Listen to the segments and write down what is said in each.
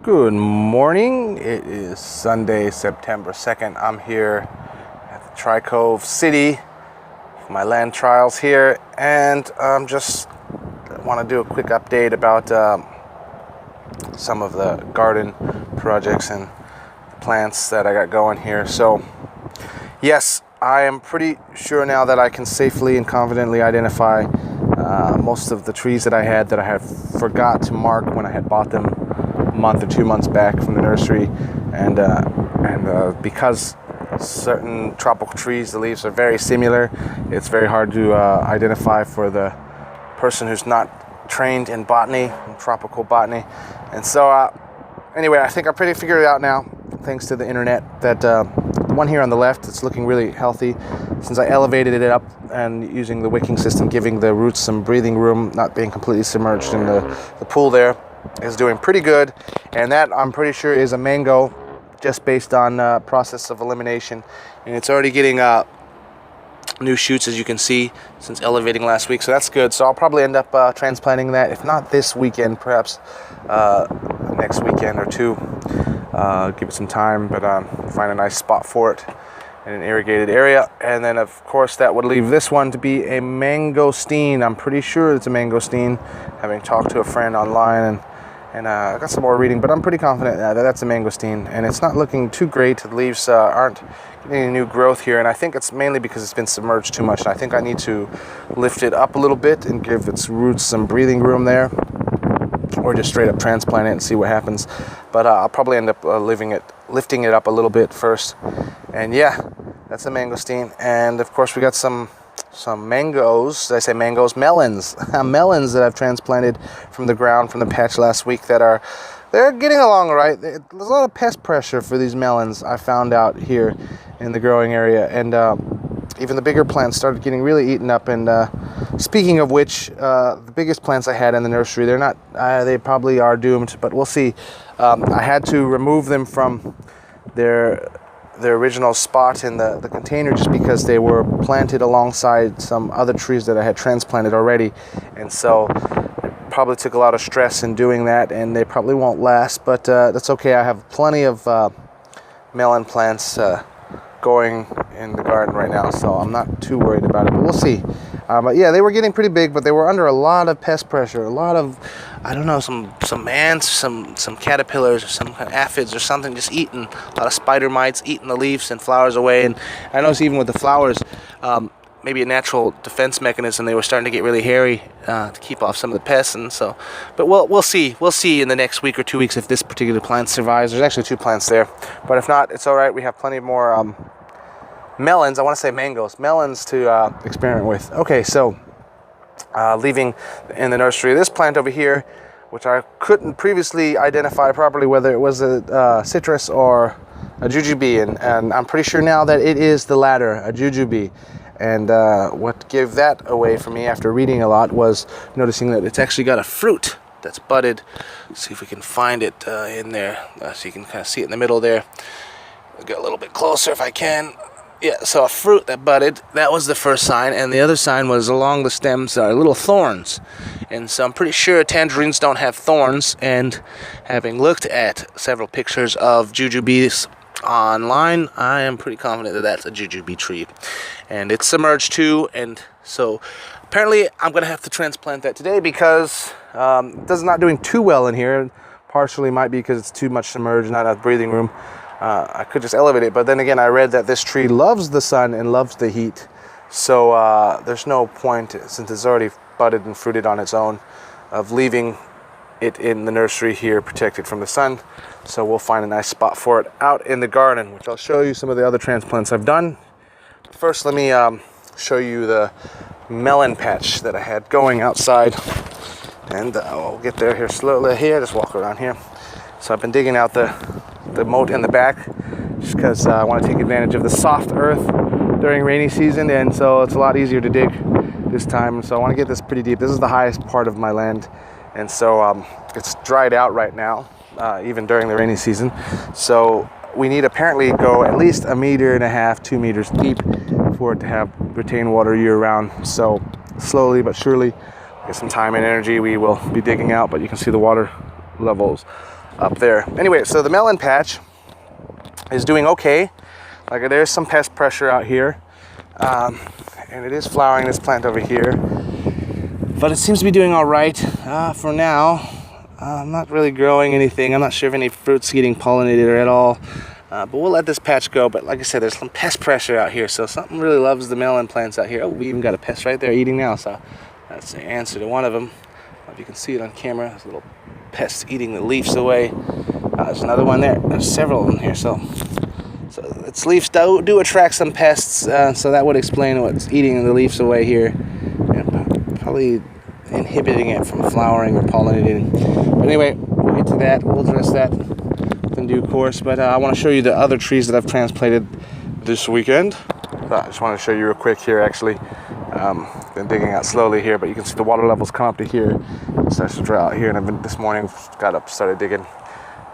Good morning. It is Sunday, September 2nd. I'm here at the Tri-Cove City for my land trials here, and just want to do a quick update about some of the garden projects and plants that I got going here. So yes, I am pretty sure now that I can safely and confidently identify most of the trees that I had forgot to mark when I had bought them a month or 2 months back from the nursery, and because certain tropical trees, the leaves are very similar, it's very hard to identify for the person who's not trained in botany, in tropical botany. And so anyway, I think I pretty figured it out now, thanks to the internet, that the one here on the left, it's looking really healthy since I elevated it up and using the wicking system, giving the roots some breathing room, not being completely submerged in the pool there, is doing pretty good. And that, I'm pretty sure, is a mango, just based on process of elimination. And it's already getting new shoots, as you can see, since elevating last week, so that's good. So I'll probably end up transplanting that, if not this weekend, perhaps next weekend or two. Give it some time, but find a nice spot for it in an irrigated area. And then of course that would leave this one to be a mangosteen. I'm pretty sure it's a mangosteen, having talked to a friend online, and I got some more reading, but I'm pretty confident that that's a mangosteen, and it's not looking too great. The leaves aren't getting any new growth here, and I think it's mainly because it's been submerged too much, and I think I need to lift it up a little bit and give its roots some breathing room there, or just straight up transplant it and see what happens. But I'll probably end up lifting it up a little bit first. And yeah, that's a mangosteen. And of course we got some mangoes. Did I say mangoes? Melons. Melons that I've transplanted from the ground, from the patch last week, they're getting along all right. There's a lot of pest pressure for these melons, I found out here in the growing area, and even the bigger plants started getting really eaten up. And speaking of which, the biggest plants I had in the nursery, they probably are doomed, but we'll see. I had to remove them from their original spot in the container, just because they were planted alongside some other trees that I had transplanted already, and so it probably took a lot of stress in doing that, and they probably won't last, but that's okay. I have plenty of melon plants going in the garden right now, so I'm not too worried about it, but we'll see. But yeah, they were getting pretty big, but they were under a lot of pest pressure, a lot of, I don't know, some ants, some caterpillars, or some kind of aphids or something, just eating, a lot of spider mites eating the leaves and flowers away. And I noticed even with the flowers, maybe a natural defense mechanism, they were starting to get really hairy to keep off some of the pests. And so, but we'll see in the next week or 2 weeks if this particular plant survives. There's actually 2 plants there, but if not, it's all right. We have plenty more melons, I want to say mangoes, melons to experiment with. Okay, so leaving in the nursery, this plant over here, which I couldn't previously identify properly whether it was a citrus or a jujube, and I'm pretty sure now that it is the latter, a jujube. And what gave that away for me after reading a lot was noticing that it's actually got a fruit that's budded. Let's see if we can find it in there, so you can kind of see it in the middle there. I'll get a little bit closer if I can. Yeah, so a fruit that budded, that was the first sign, and the other sign was along the stems are little thorns. And so I'm pretty sure tangerines don't have thorns, and having looked at several pictures of jujubes online, I am pretty confident that that's a jujube tree. And it's submerged too, and so apparently I'm going to have to transplant that today, because it's not doing too well in here. Partially might be because it's too much submerged, not enough breathing room. I could just elevate it, but then again, I read that this tree loves the sun and loves the heat, so there's no point, since it's already budded and fruited on its own, of leaving it in the nursery here protected from the sun. So we'll find a nice spot for it out in the garden, which I'll show you some of the other transplants I've done. First, let me show you the melon patch that I had going outside, and I'll get there here slowly. Here, just walk around here. So I've been digging out the moat in the back, just because I want to take advantage of the soft earth during rainy season, and so it's a lot easier to dig this time. So I want to get this pretty deep. This is the highest part of my land, and so it's dried out right now, even during the rainy season. So we need apparently go at least 1.5 meters, 2 meters deep for it to have retain water year round. So slowly but surely, with some time and energy, we will be digging out, but you can see the water levels up there. Anyway, so the melon patch is doing okay. Like, there's some pest pressure out here, and it is flowering, this plant over here, but it seems to be doing all right for now. I'm not really growing anything. I'm not sure if any fruit's getting pollinated at all, but we'll let this patch go. But like I said, there's some pest pressure out here, so something really loves the melon plants out here. Oh, we even got a pest right there eating now, so that's the answer to one of them. If you can see it on camera, there's a little pest eating the leaves away. There's another one there. There's several of them here, so its leaves do attract some pests, so that would explain what's eating the leaves away here, and probably inhibiting it from flowering or pollinating. But anyway, we'll get to that. We'll address that in due course. But I want to show you the other trees that I've transplanted this weekend. I just want to show you real quick here, actually. Been digging out slowly here, but you can see the water levels come up to here. It starts to dry out here, and I've been this morning got up, started digging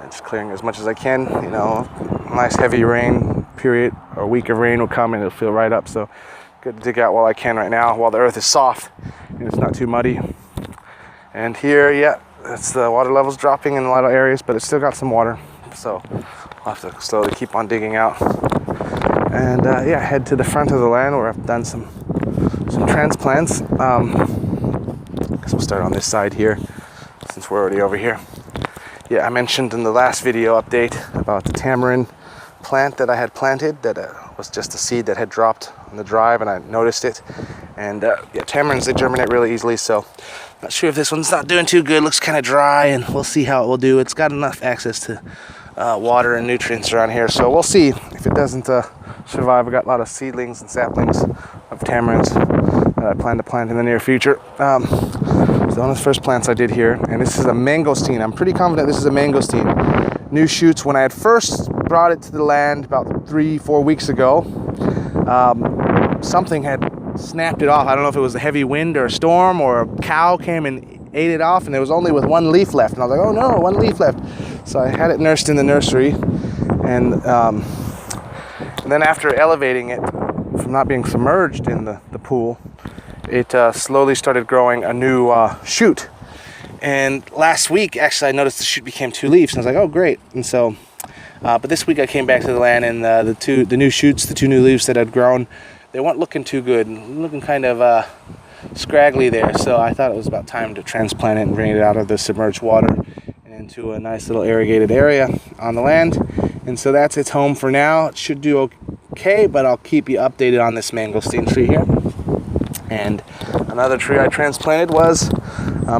and just clearing as much as I can. You know, nice heavy rain period or week of rain will come and it'll fill right up. So good to dig out while I can right now, while the earth is soft and it's not too muddy. And here, yeah, that's the water levels dropping in a lot of areas, but it's still got some water. So I'll have to slowly keep on digging out. And yeah, head to the front of the land where I've done some transplants. Guess we'll start on this side here since we're already over here. Yeah, I mentioned in the last video update about the tamarind plant that I had planted that was just a seed that had dropped on the drive, and I noticed it. And yeah, tamarinds, they germinate really easily, so not sure if this one's not doing too good. Looks kind of dry, and we'll see how it will do. It's got enough access to water and nutrients around here, so we'll see if it doesn't survive. I got a lot of seedlings and saplings of tamarins that I plan to plant in the near future. So one of the first plants I did here, and this is a mangosteen. I'm pretty confident this is a mangosteen. New shoots. When I had first brought it to the land about 3-4 weeks ago, something had snapped it off. I don't know if it was a heavy wind or a storm, or a cow came and ate it off, and it was only with one leaf left. And I was like, oh no, one leaf left. So I had it nursed in the nursery, and then after elevating it from not being submerged in the pool, it slowly started growing a new shoot. And last week, actually, I noticed the shoot became 2 leaves, and I was like, oh, great. And so, but this week I came back to the land, and the new shoots, the 2 new leaves that had grown, they weren't looking too good, looking kind of scraggly there. So I thought it was about time to transplant it and bring it out of the submerged water and into a nice little irrigated area on the land. And so that's its home for now. It should do okay, but I'll keep you updated on this mangosteen tree here. And another tree I transplanted was,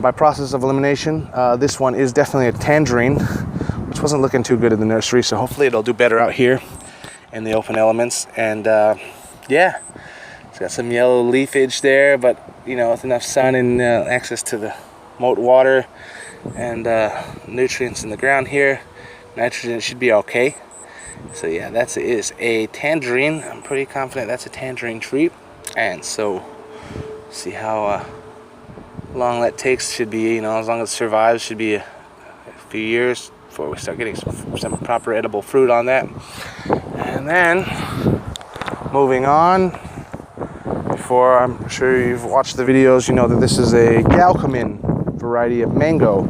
by process of elimination, this one is definitely a tangerine, which wasn't looking too good in the nursery, so hopefully it'll do better out here in the open elements. And yeah, it's got some yellow leafage there, but you know, with enough sun and access to the moat water and nutrients in the ground here, nitrogen should be okay. So yeah, that is a tangerine. I'm pretty confident that's a tangerine tree. And so see how long that takes. Should be, you know, as long as it survives, should be a few years before we start getting some proper edible fruit on that. And then moving on, before, I'm sure you've watched the videos, you know that this is a Galcomin variety of mango.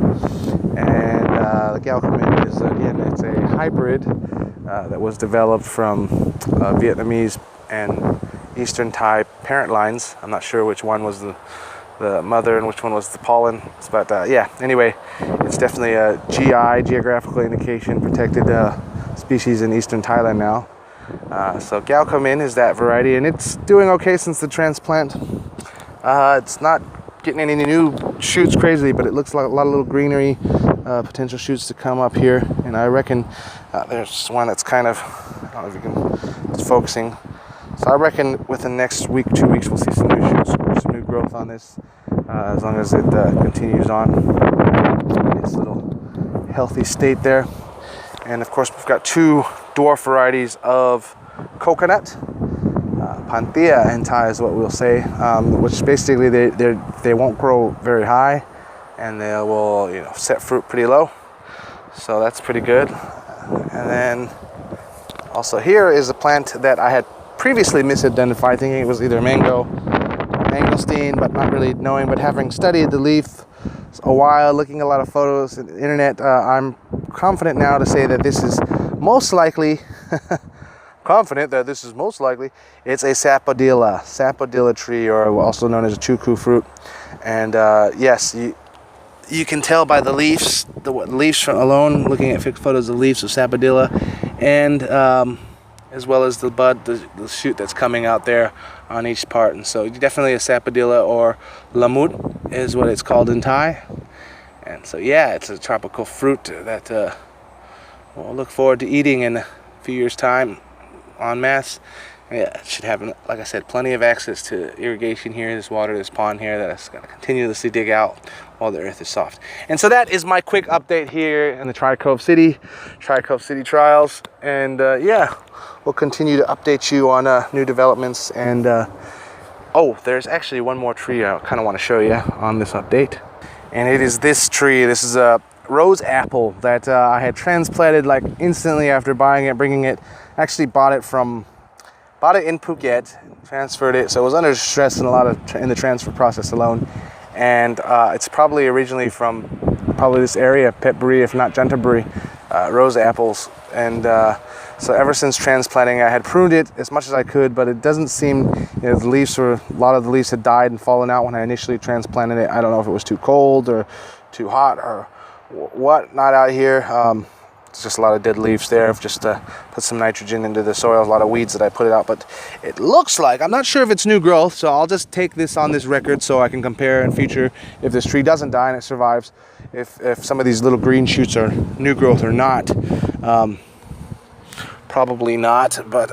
And the Galcomin is, again, it's a hybrid that was developed from Vietnamese and Eastern Thai parent lines. I'm not sure which one was the mother and which one was the pollen, but yeah, anyway, it's definitely a GI, geographical indication protected species in Eastern Thailand now. So Galcomin is that variety, and it's doing okay since the transplant. It's not getting any new shoots crazily, but it looks like a lot of little greenery, potential shoots to come up here. And I reckon there's one that's kind of, I don't know if you can, it's focusing. So I reckon within the next week, 2 weeks, we'll see some new shoots, some new growth on this, as long as it continues on in its little healthy state there. And of course, we've got 2 dwarf varieties of coconut. Panthea in Thai is what we'll say, which basically they won't grow very high, and they will, you know, set fruit pretty low. So that's pretty good. And then also here is a plant that I had previously misidentified, thinking it was either mango or mangosteen, but not really knowing. But having studied the leaf a while, looking at a lot of photos on the internet, I'm confident now to say that this is most likely, it's a sapodilla tree, or also known as a jujube fruit. And yes, you can tell by the leaves, alone, looking at photos of the leaves of sapodilla, and as well as the bud, the shoot that's coming out there on each part. And so definitely a sapodilla, or lamut is what it's called in Thai. And so yeah, it's a tropical fruit that we'll look forward to eating in a few years' time en masse. Yeah, it should have, like I said, plenty of access to irrigation here, this water, this pond here that is going to continuously dig out while the earth is soft. And so that is my quick update here in the Tri-Cove City Trials. And yeah, we'll continue to update you on new developments. And oh, there's actually one more tree I kind of want to show you on this update. And it is this tree. This is a rose apple that I had transplanted like instantly after buying it, bringing it. Actually bought it in Phuket, transferred it, so it was under stress in the transfer process alone. And it's probably originally from this area, Phetchaburi, if not Chanthaburi, rose apples. And so ever since transplanting, I had pruned it as much as I could, but it doesn't seem, a lot of the leaves had died and fallen out when I initially transplanted it. I don't know if it was too cold or too hot or what, not out here. It's just a lot of dead leaves there. I've just put some nitrogen into the soil, a lot of weeds that I put it out, but it looks like, I'm not sure if it's new growth, so I'll just take this on this record so I can compare in future if this tree doesn't die and it survives, if some of these little green shoots are new growth or not. Probably not, but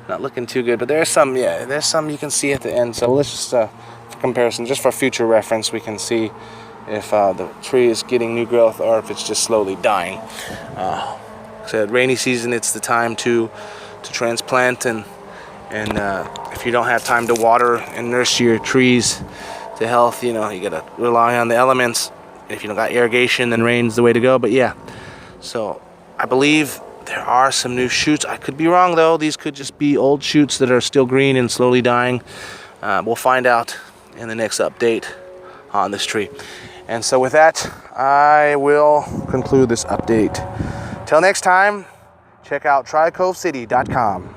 not looking too good. But there's some you can see at the end. So let's just, for comparison, just for future reference, we can see if the tree is getting new growth or if it's just slowly dying. So rainy season, it's the time to transplant, and if you don't have time to water and nurse your trees to health, you gotta rely on the elements. If you don't got irrigation, then rain's the way to go. But yeah, so I believe there are some new shoots. I could be wrong though. These could just be old shoots that are still green and slowly dying. We'll find out in the next update on this tree. And so with that, I will conclude this update. Till next time, check out tricovecity.com.